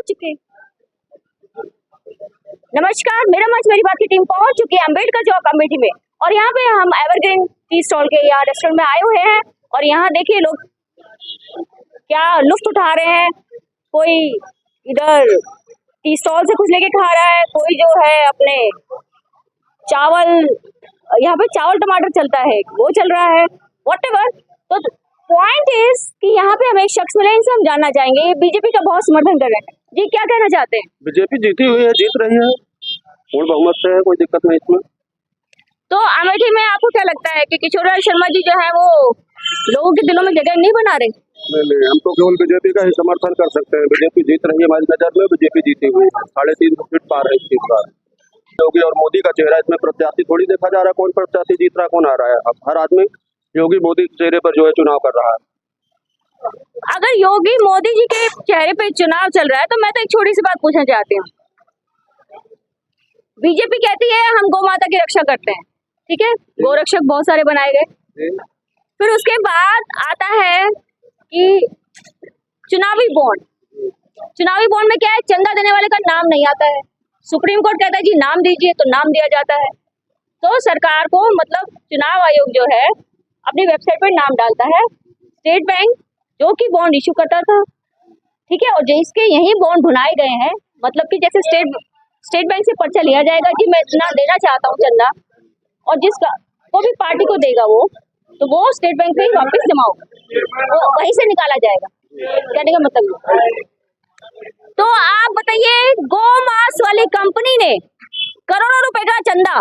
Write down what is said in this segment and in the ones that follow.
पहुंच चुके हैं। नमस्कार, मेरा मंच मेरी बात की टीम पहुंच चुकी है अम्बेडकर चौक अमेठी में, और यहाँ पे हम एवरग्रीन टी स्टॉल के यहाँ रेस्टोरेंट में आए हुए हैं। और यहाँ देखिए लोग क्या लुत्फ उठा रहे हैं। कोई इधर टी स्टॉल से कुछ लेके खा रहा है, कोई जो है अपने चावल, यहाँ पे चावल टमाटर चलता है वो चल रहा है, व्हाटएवर। तो पॉइंट इज कि यहाँ पे हमें एक शख्स मिले, इनसे हम जानना चाहेंगे। ये बीजेपी का बहुत समर्थन कर रहे हैं जी, क्या कहना चाहते हैं? बीजेपी जीती हुई है, जीत रही है, पूर्ण बहुमत से है, कोई दिक्कत नहीं इसमें। तो अमेठी में आपको क्या लगता है कि किशोर शर्मा जी जो है वो लोगों के दिलों में जगह नहीं बना रहे? नहीं, हम तो केवल बीजेपी का ही समर्थन कर सकते हैं। बीजेपी जीत रही है, हमारी नजर में बीजेपी जीती हुई है, 350 सीट पार है इस बार। योगी और मोदी का चेहरा, इसमें प्रत्याशी थोड़ी देखा जा रहा है, कौन प्रत्याशी जीत रहा है, कौन आ रहा है। अब हर आदमी योगी मोदी के चेहरे पर जो है चुनाव कर रहा है। अगर योगी मोदी जी के चेहरे पे चुनाव चल रहा है तो मैं तो एक छोटी सी बात पूछना चाहती हूँ। बीजेपी कहती है हम गौ माता की रक्षा करते हैं, ठीक है, गोरक्षक बहुत सारे बनाए गए। फिर उसके बाद आता है कि चुनावी बॉन्ड में क्या है, चंदा देने वाले का नाम नहीं आता है। सुप्रीम कोर्ट कहता है जी नाम दीजिए, तो नाम दिया जाता है। तो सरकार को मतलब चुनाव आयोग जो है अपनी वेबसाइट पर नाम डालता है। स्टेट बैंक जो कि बॉन्ड इशू करता था, ठीक है, और जिसके यही बॉन्ड भुनाए गए हैं, मतलब कि जैसे स्टेट बैंक से पर्चा लिया जाएगा कि मैं इतना देना चाहता हूँ चंदा, और जिसका वो भी पार्टी को देगा वो स्टेट बैंक में ही वापस जमा होगा, वो वहीं से निकाला जाएगा। कहने का मतलब तो आप बताइए, गौ मांस वाली कंपनी ने करोड़ों रुपए का चंदा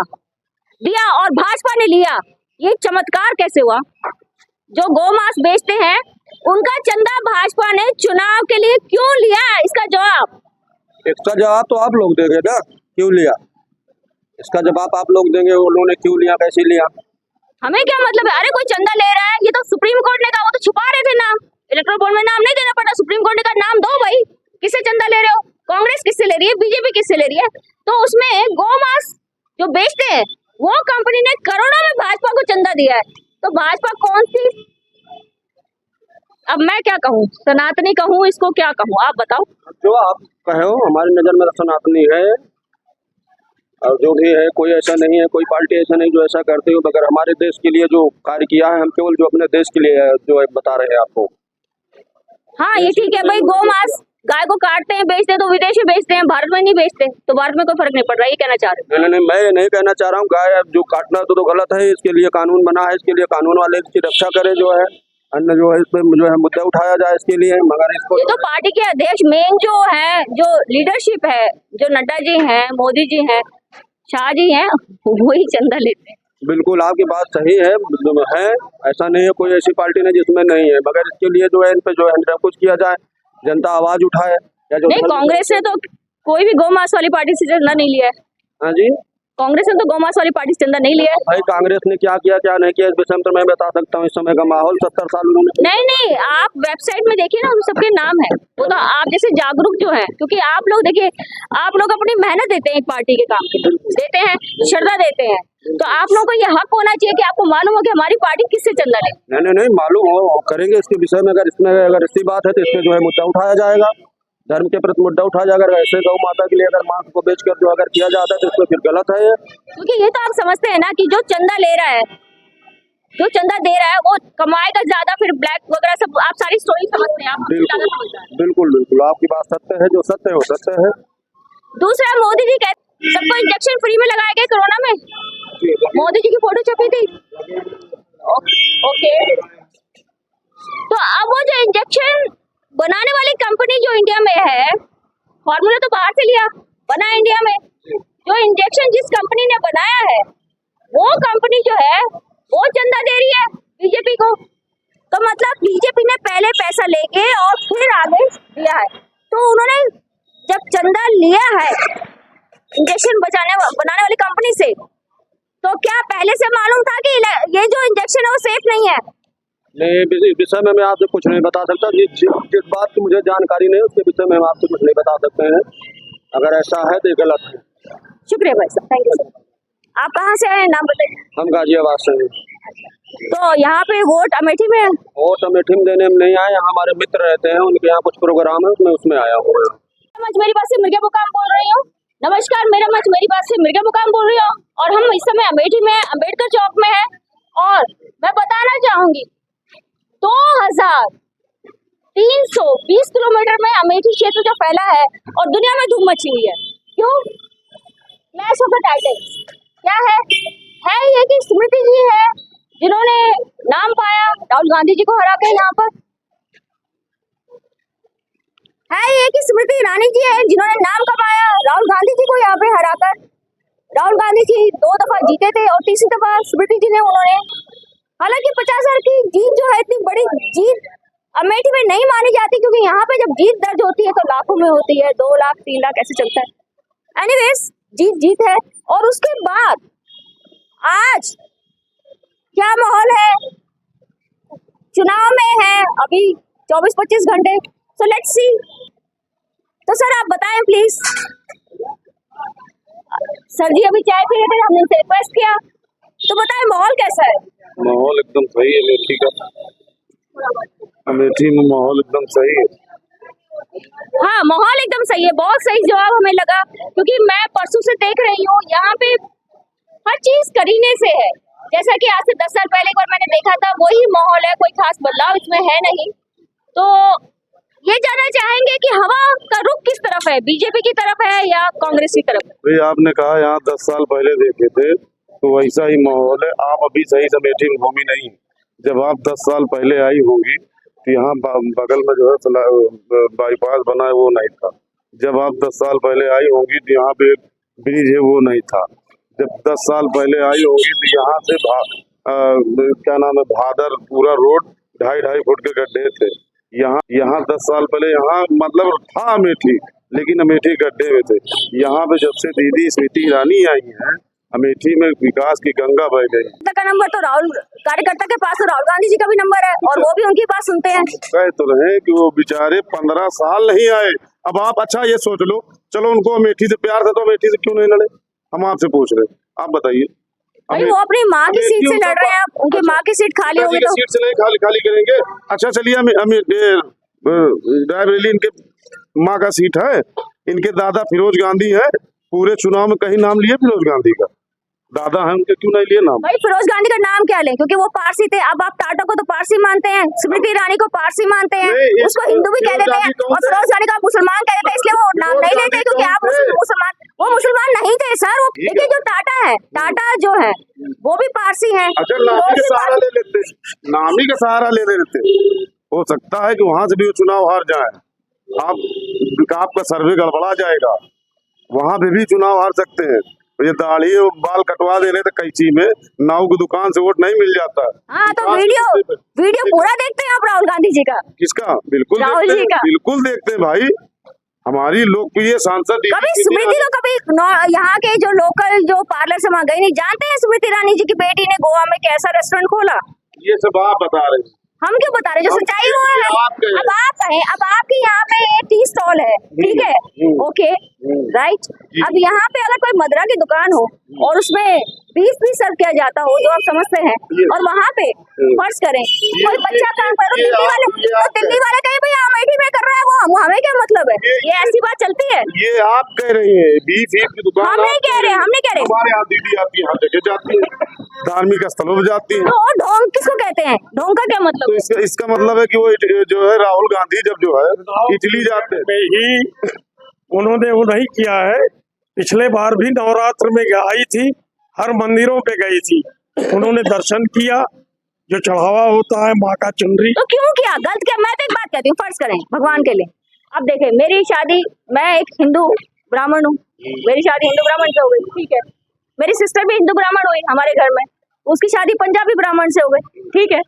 दिया और भाजपा ने लिया, ये चमत्कार कैसे हुआ? जो गौ मांस बेचते हैं उनका चंदा भाजपा ने चुनाव के लिए क्यों लिया, इसका जवाब? इसका जवाब तो आप लोग देंगे ना, क्यों लिया, इसका जवाब आप लोग देंगे। उन्होंने क्यों लिया, कैसे लिया, हमें क्या मतलब है? अरे कोई चंदा ले रहा है, ये तो सुप्रीम कोर्ट ने कहा, वो तो छुपा रहे थे नाम, इलेक्टोरल बॉन्ड में नाम नहीं देना पड़ा। सुप्रीम कोर्ट ने कहा नाम दो भाई, किससे चंदा ले रहे हो? कांग्रेस किससे ले रही है, बीजेपी किससे ले रही है? तो उसमें गौ मांस जो बेचते हैं वो कंपनी ने करोड़ों में भाजपा को चंदा दिया है। तो भाजपा कौन सी, अब मैं क्या कहूँ, सनातनी कहूँ, इसको क्या कहूँ, आप बताओ। जो आप कहो, हमारी नजर में सनातनी है, और जो भी है कोई ऐसा नहीं है, कोई पार्टी ऐसा नहीं जो ऐसा करती हो। मगर हमारे देश के लिए जो कार्य किया है, हम केवल जो अपने देश के लिए जो है बता रहे हैं आपको। हाँ ये ठीक है भाई, गौ मांस गाय को काटते हैं, बेचते हैं, तो विदेश में बेचते हैं, भारत में नहीं बेचते, तो भारत में कोई फर्क नहीं पड़ रहा, ये कहना चाह रहे हैं? नहीं, मैं नहीं कहना चाह रहा हूँ। गाय जो काटना तो गलत है, इसके लिए कानून बना है, इसके लिए कानून वाले इसकी रक्षा करें, जो है अन्य जो है इस पे जो है मुद्दा उठाया जाए इसके लिए। मगर इसको ये तो पार्टी के अध्यक्ष मेन जो है, जो लीडरशिप है, जो नड्डा जी हैं, मोदी जी हैं, शाह जी हैं, वही चंदा लेते हैं। बिल्कुल आपकी बात सही है, ऐसा नहीं है कोई ऐसी पार्टी नहीं जिसमें नहीं है। मगर इसके लिए जो है इन पे जो है कुछ किया जाए, जनता आवाज उठाए। या जो नहीं, कांग्रेस ने तो कोई भी गौ मांस वाली पार्टी से चंदा नहीं लिया है। हाँ जी, कांग्रेस ने तो गौ मांस वाली पार्टी से चंदा नहीं लिया है। भाई कांग्रेस ने क्या किया क्या नहीं किया इस विषय में तो मैं बता सकता हूँ। इस समय का माहौल 70 साल उन्होंने नहीं, आप वेबसाइट में देखिए ना, सबके नाम है, वो तो आप जैसे जागरूक जो है, क्योंकि आप लोग देखिए, आप लोग अपनी मेहनत देते हैं एक पार्टी के काम के लिए, देते हैं, श्रद्धा देते हैं, तो आप लोगों को ये हक होना चाहिए कि आपको मालूम हो कि हमारी पार्टी किससे चंदा ले। नहीं मालूम हो, करेंगे इसके विषय में। अगर इसकी बात है तो इसमें जो है मुद्दा उठाया जाएगा, धर्म के प्रति मुद्दा उठाया जाएगा। अगर ऐसे गौ माता के लिए अगर मांस को बेचकर जो अगर किया जाता है तो इसमें फिर गलत है ये। क्योंकि ये तो आप समझते हैं ना कि जो चंदा ले रहा है, जो चंदा दे रहा है वो कमाएगा ज्यादा, फिर ब्लैक वगैरह सब आप सारी स्टोरी समझते हैं, आप ज्यादा समझते हैं। बिल्कुल आपकी बात सत्य है, जो सत्य है वो सत्य है। दूसरा, मोदी जी कहते सबको इंजेक्शन फ्री में लगाया गया कोरोना में, मोदी जी की फोटो छपी थी। ओके, तो अब वो जो इंजेक्शन बनाने वाली कंपनी जो इंडिया में है, फॉर्मूला तो बाहर से लिया, बना इंडिया में, जो इंजेक्शन जिस कंपनी ने बनाया है वो कंपनी जो है वो चंदा दे रही है बीजेपी को। तो मतलब बीजेपी ने पहले पैसा लेके और फिर आगे दिया है। तो उन्होंने जब चंदा लिया है इंजेक्शन बनाने वाली कंपनी से, तो क्या पहले से मालूम था कि ये जो इंजेक्शन है वो सेफ नहीं है? नहीं, इस विषय में मैं आपसे कुछ नहीं बता सकता। जिस बात की मुझे जानकारी नहीं उसके विषय में हम आपसे कुछ नहीं बता सकते हैं। अगर ऐसा है तो गलत है। शुक्रिया भाई साहब, थैंक यू सर। आप कहाँ से आए, नाम बताइए। हम गाजियाबाद से हैं। तो यहाँ पे वोट अमेठी में? वोट अमेठी में देने में नहीं आए, हमारे मित्र रहते हैं, उनके यहाँ कुछ प्रोग्राम है, उसमें आया हुआ है। मंच मेरी बात से मिर्गा मुकाम बोल रही हूँ। नमस्कार, मेरा मंच मेरी बात से मिर्गा मुकाम बोल रही हूँ और हम इस समय अमेठी में अंबेडकर चौक में है और मैं बताना चाहूंगी 2320 किलोमीटर में अमेठी क्षेत्र जो फैला है और दुनिया में धूम मची हुई है। क्यों? क्लैश ऑफ द टाइटन्स क्या है ये कि स्मृति जी है जिन्होंने नाम पाया राहुल गांधी जी को हरा के यहाँ पर, है ये कि स्मृति ईरानी जी है जिन्होंने नाम कमाया राहुल गांधी जी को यहाँ पे हराकर। राहुल गांधी जी 2 दफा जीते थे और तीसरी दफा स्मृति जी ने उन्होंने, हालांकि 50,000 की जीत जो है इतनी बड़ी जीत अमेठी में नहीं मानी जाती क्योंकि यहाँ पे जब जीत दर्ज होती है तो लाखों में होती है, 2 लाख 3 लाख ऐसे चलता है। एनीवेज जीत है। और उसके बाद आज क्या माहौल है, चुनाव में है अभी 24-25 घंटे, सो लेट्स सी। तो सर आप बताएं प्लीज। सर जी अभी चाय पी रहे थे, हमने उनसे रिक्वेस्ट किया, तो बताएं माहौल कैसा है? माहौल एकदम सही है अमेठी का। अमेठी में माहौल एकदम सही है। हाँ माहौल एकदम सही है, बहुत सही जवाब हमें लगा क्योंकि मैं परसों से देख रही हूँ यहाँ पे हर चीज करीने से है। जैसा कि आज से 10 साल पहले एक बार मैंने देखा था वही माहौल है, कोई खास बदलाव इसमें है नहीं। तो ये जानना चाहेंगे कि हवा का रुख किस तरफ है, बीजेपी की तरफ है या कांग्रेस की तरफ? भाई आपने कहा यहाँ 10 साल पहले देखे थे तो वैसा ही माहौल है। आप अभी सही से अमेठी में घूमी नहीं। जब आप 10 साल पहले आई होंगी तो यहाँ बगल में जो है बाईपास बना है वो नहीं था। जब आप 10 साल पहले आई होंगी तो यहाँ पे ब्रिज है वो नहीं था। जब 10 साल पहले आई होंगी तो यहाँ से क्या नाम है भादर पूरा रोड 2.5 फुट के गड्ढे थे। यहाँ 10 साल पहले यहाँ मतलब था अमेठी, लेकिन अमेठी गड्ढे में थे। यहाँ पे जब से दीदी स्मृति ईरानी आई है अमेठी में विकास की गंगा बह गई। का नंबर तो राहुल कार्यकर्ता के पास, तो राहुल गांधी जी का भी नंबर है और वो भी उनकी बात सुनते हैं। कह तो रहे कि वो बेचारे 15 साल नहीं आए। अब आप अच्छा ये सोच लो, चलो उनको अमेठी से प्यार था तो अमेठी से क्यों नहीं लड़े? हम आपसे पूछ रहे, आप बताइए। भाई वो अपनी माँ की सीट से लड़ रहे हैं, उनकी माँ की सीट खाली होगी तो सीट से नहीं खाली करेंगे। अच्छा चलिए रायबरेली इनके माँ का सीट है, इनके दादा फिरोज गांधी है। पूरे चुनाव में कहीं नाम लिए फिरोज गांधी का? दादा है उनके, क्यों नहीं लिए नाम? भाई फिरोज गांधी का नाम क्या लें क्योंकि वो पारसी थे। अब आप टाटा को तो पारसी मानते हैं, स्मृति ईरानी को पारसी मानते हैं, उसको हिंदू भी कह देते हैं और फिरोज गांधी को मुसलमान कह देते हैं, इसलिए वो नाम नहीं लेते क्योंकि आप मुसलमान, वो मुसलमान नहीं थे सर। वो देखिए जो टाटा है, टाटा जो है वो भी पारसी है। अच्छा नामी का सहारा ले लेते, नामी का सहारा ले लेते। हो सकता है कि वहां से भी वो चुनाव हार जाए। आपका सर्वे गड़बड़ा जाएगा, वहां पे भी चुनाव हार सकते हैं। ये दाढ़ी बाल कटवा दे रहे थे कैंची में, नाऊ की दुकान से वोट नहीं मिल जाता। हाँ तो वीडियो पूरा देखते हैं आप राहुल गांधी जी का? किसका? बिल्कुल राहुल जी का बिल्कुल देखते हैं भाई। हमारी लोकप्रिय सांसद कभी स्मृति तो कभी यहाँ के जो लोकल जो पार्लर से वहाँ गई नहीं। जानते हैं स्मृति ईरानी जी की बेटी ने गोवा में कैसा रेस्टोरेंट खोला? ये सब आप बता रहे हैं, हम क्यों बता रहे हैं? जो सच्चाई वो है। अब आप कहें, अब आपके यहाँ पे टी स्टॉल है, ठीक है, ओके राइट। अब यहाँ पे अगर कोई मदरा की दुकान हो और उसमें 20 भी सर्व किया जाता हो जो आप समझते हैं, और वहाँ पे फर्ज करें कोई बच्चा काम कर रहा है, दिल्ली वाले कहे भाई अमेठी में कर रहा है वो, हमें क्या मतलब है? ये ऐसी बात चलती है? ये आप कह रही है 20 की दुकान। हम नहीं कह रहे, हम नहीं कह रहे। हमारे यहाँ दीदी आती है, हर जगह जाती है, धार्मिक स्थलों में जाती है। तो ढोंग किसको कहते हैं? ढोंग का क्या मतलब? तो इसका मतलब है कि वो जो है राहुल गांधी जब जो है इटली जाते ही उन्होंने वो नहीं किया है। पिछले बार भी नवरात्र में आई थी, हर मंदिरों पे गई थी, उन्होंने दर्शन किया, जो चढ़ावा होता है माँ का चुनरी। तो क्यों किया? गलत क्या? मैं तो एक बात कहती हूँ, फर्ज करें भगवान के लिए। अब देखें मेरी शादी, मैं एक हिंदू ब्राह्मण हूँ, मेरी शादी हिंदू ब्राह्मण से हो गई, ठीक है। मेरी सिस्टर भी हिंदू ब्राह्मण हुई हमारे घर में, उसकी शादी पंजाबी ब्राह्मण से हो गई, ठीक है।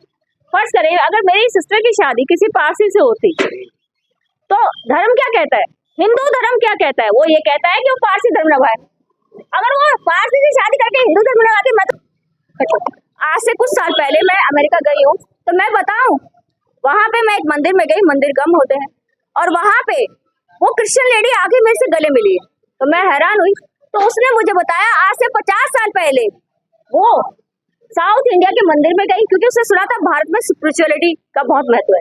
फर्ज करें अगर मेरी सिस्टर की शादी किसी पारसी से होती तो धर्म क्या कहता है? हिंदू धर्म क्या कहता है? वो ये कहता है कि वो पारसी धर्म निभाए। अगर वो पारसी से शादी करके हिंदू धर्म निभाती, मैं तो आज से कुछ साल पहले मैं अमेरिका गई हूँ तो मैं बताऊं, वहां पे मैं एक मंदिर में गई, मंदिर कम होते हैं, और वहां पे वो क्रिश्चियन लेडी आके मेरे से गले मिली है तो मैं हैरान हुई। तो उसने मुझे बताया आज से 50 साल पहले वो साउथ इंडिया के मंदिर में गई क्योंकि उसने सुना था भारत में स्पिरिचुअलिटी का बहुत महत्व है।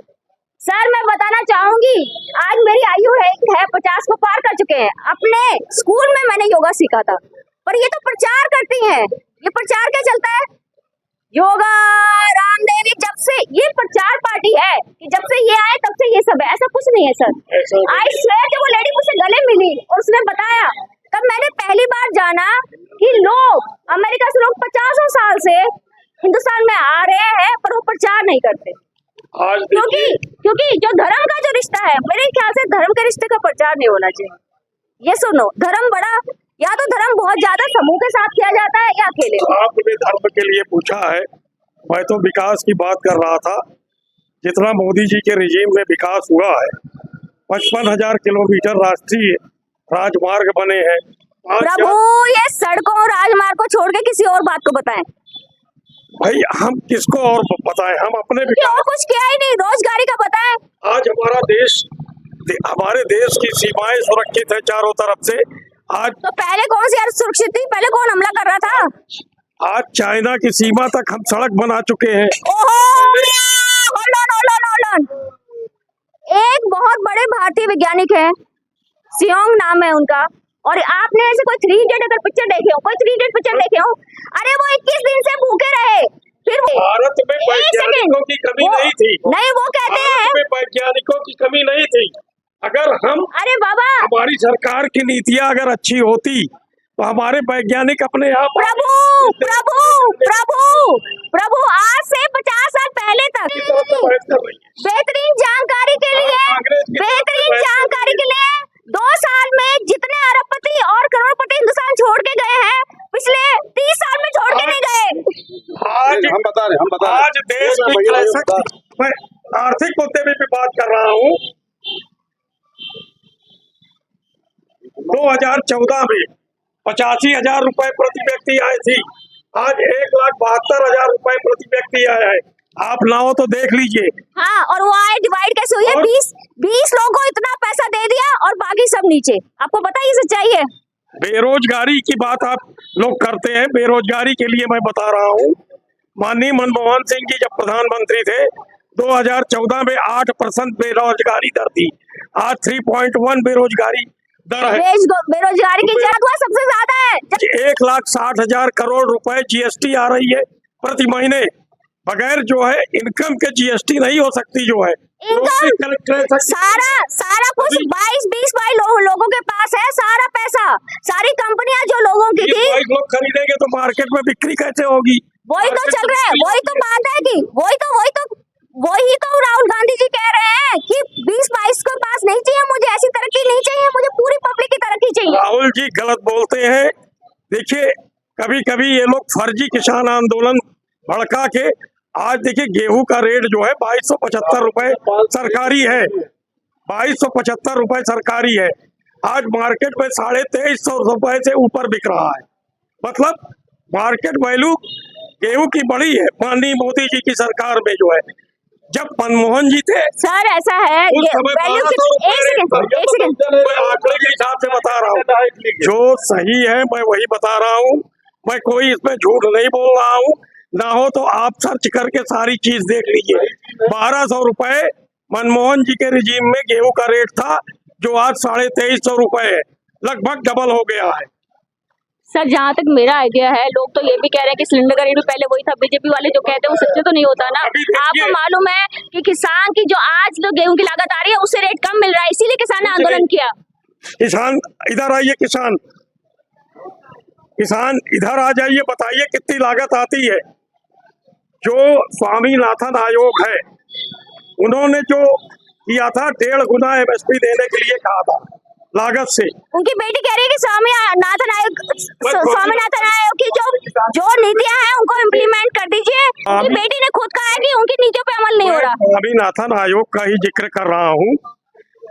सर मैं बताना चाहूंगी, आज मेरी आयु है 50 को पार कर चुके हैं। अपने स्कूल में मैंने योगा सीखा था, पर ये तो प्रचार करती हैं। ये प्रचार क्या चलता है? योगा रामदेव, जब से ये प्रचार पार्टी है कि जब से ये आए तब से ये सब है। ऐसा कुछ नहीं है सर। आई स्वेयर कि वो लेडी मुझसे गले मिली और उसने बताया, तब मैंने पहली बार जाना कि लोग अमेरिका से लोग 50 साल से हिंदुस्तान में आ रहे हैं, पर वो प्रचार नहीं करते। आज क्योंकि जो धर्म का जो रिश्ता है, मेरे ख्याल से धर्म के रिश्ते का प्रचार नहीं होना चाहिए। ये सुनो, धर्म बड़ा, या तो धर्म बहुत ज्यादा समूह के साथ किया जाता है या अकेले। आपने धर्म के लिए पूछा है, मैं तो विकास की बात कर रहा था। जितना मोदी जी के रिजीम में विकास हुआ है, 55,000 किलोमीटर राष्ट्रीय राजमार्ग बने हैं। प्रभु, ये सड़कों राजमार्ग को छोड़ के किसी और बात को बताएं। भाई हम किसको और बताएं, हम अपने और कुछ किया ही नहीं, रोजगारी का बताएं। आज हमारे देश की सीमाएं सुरक्षित है चारों तरफ से। आज तो पहले कौन सी सुरक्षित थी? पहले कौन हमला कर रहा था? आज चाइना की सीमा तक हम सड़क बना चुके हैं। hold on। एक बहुत बड़े भारतीय वैज्ञानिक है, सियोंग नाम है उनका, और आपने ऐसे कोई 3 इडियट अगर पिक्चर देखे हो, कोई 3 इडियट पिक्चर देखे हो, अरे वो 21 दिन से भूखे रहे, फिर भारत में वैज्ञानिकों की कमी नहीं थी। नहीं, वो कहते हैं वैज्ञानिकों की कमी नहीं थी। अगर हम, अरे बाबा, हमारी सरकार की नीतियां अगर अच्छी होती तो हमारे वैज्ञानिक अपने आप। प्रभु प्रभु प्रभु प्रभु, आज से 50 साल पहले तक बेहतरीन जानकारी के लिए 2 साल में जितने अरबपति और करोड़पति हिंदुस्तान छोड़ के गए हैं, पिछले 30 साल में छोड़ के नहीं गए। हम बता रहे आज देश की, मैं आर्थिक मुद्दे में भी बात कर रहा हूँ। 2014 में 85,000 रुपए प्रति व्यक्ति आए थी, आज 1,72,000 रुपए प्रति व्यक्ति आया है। आप लाओ तो देख लीजिए। हाँ, और वो आए डिवाइड कैसे हुई है? 20 लोगों को इतना पैसा दे दिया और बाकी सब नीचे। आपको पता है ये सच्चाई है? बेरोजगारी की बात आप लोग करते हैं, बेरोजगारी के लिए मैं बता रहा हूँ। माननीय मनमोहन सिंह जी जब प्रधानमंत्री थे, 2014 में 8% बेरोजगारी दर थी, आज 3.1 बेरोजगारी दर है। बेरोजगारी की जगह सबसे ज्यादा है। 1,60,000 करोड़ रुपए जीएसटी आ रही है प्रति महीने। बगैर जो है इनकम के जीएसटी नहीं हो सकती। जो है इनकम सारा कुछ 22 लोगों के पास है, सारा पैसा, सारी कंपनियां जो लोगों की थी, लोग खरीदेंगे तो मार्केट में बिक्री कैसे होगी? वही तो चल रहा है, वही तो बात है कि वही तो राहुल गांधी जी कह रहे हैं कि 20-22 के पास नहीं चाहिए मुझे, ऐसी तरक्की नहीं चाहिए मुझे, पूरी पब्लिक की तरक्की चाहिए। राहुल जी गलत बोलते हैं। देखिए, कभी कभी ये लोग फर्जी किसान आंदोलन भड़का के, आज देखिए गेहूं का रेट जो है 2275 रुपए सरकारी है, 2275 रुपए सरकारी है। आज मार्केट में 2350 रुपए से ऊपर बिक रहा है। मतलब मार्केट वैल्यू गेहूं की बढ़ी है माननीय मोदी जी की सरकार में। जो है जब मनमोहन जी थे सर, ऐसा है उस समय एक सेकंड मैं आंकड़े के हिसाब से बता रहा हूँ, जो सही है मैं वही बता रहा हूँ। मैं कोई इसमें झूठ नहीं बोल रहा हूँ। ना हो तो आप सर्च करके सारी चीज देख लीजिए। 1,200 रुपए मनमोहन जी के रिजीम में गेहूं का रेट था, जो आज 2350 रुपए है, लगभग डबल हो गया है। सर, जहाँ तक मेरा आइडिया है, लोग तो ये भी कह रहे हैं कि सिलेंडर का रेट भी पहले वही था। बीजेपी वाले जो कहते हैं वो सच्चे तो नहीं होता ना। आपको मालूम है कि किसान की जो आज जो गेहूं की लागत आ रही है उससे रेट कम मिल रहा है, इसीलिए किसान ने आंदोलन किया। किसान इधर आइए, किसान इधर आ जाइए, बताइए कितनी लागत आती है। जो स्वामीनाथन आयोग है, उन्होंने जो किया था 1.5 गुना एमएसपी देने के लिए कहा था लागत से। उनकी बेटी कह रही है कि स्वामीनाथन आयोग की जो नीतियां हैं उनको इम्प्लीमेंट कर दीजिए। उनकी बेटी ने खुद कहा है कि उनकी नीतियों पे अमल नहीं हो रहा। स्वामीनाथन आयोग का ही जिक्र कर रहा हूँ।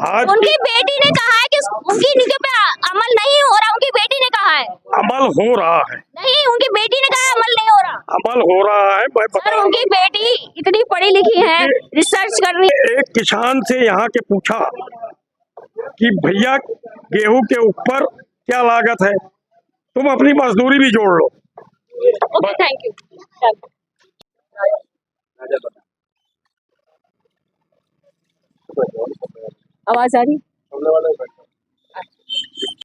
आज उनकी बेटी ने कहा है कि उनकी नीतियों पे अमल नहीं हो रहा। उनकी बेटी ने कहा है अमल हो रहा है। नहीं, उनकी बेटी ने कहा अमल नहीं हो रहा। अमल हो रहा है। मैं सर, उनकी बेटी इतनी पढ़ी लिखी है, रिसर्च कर रही है। एक किसान से यहाँ के पूछा कि भैया गेहूं के ऊपर क्या लागत है, तुम अपनी मजदूरी भी जोड़ लो। Okay, thank you. आवाज आ रही? सामने वाले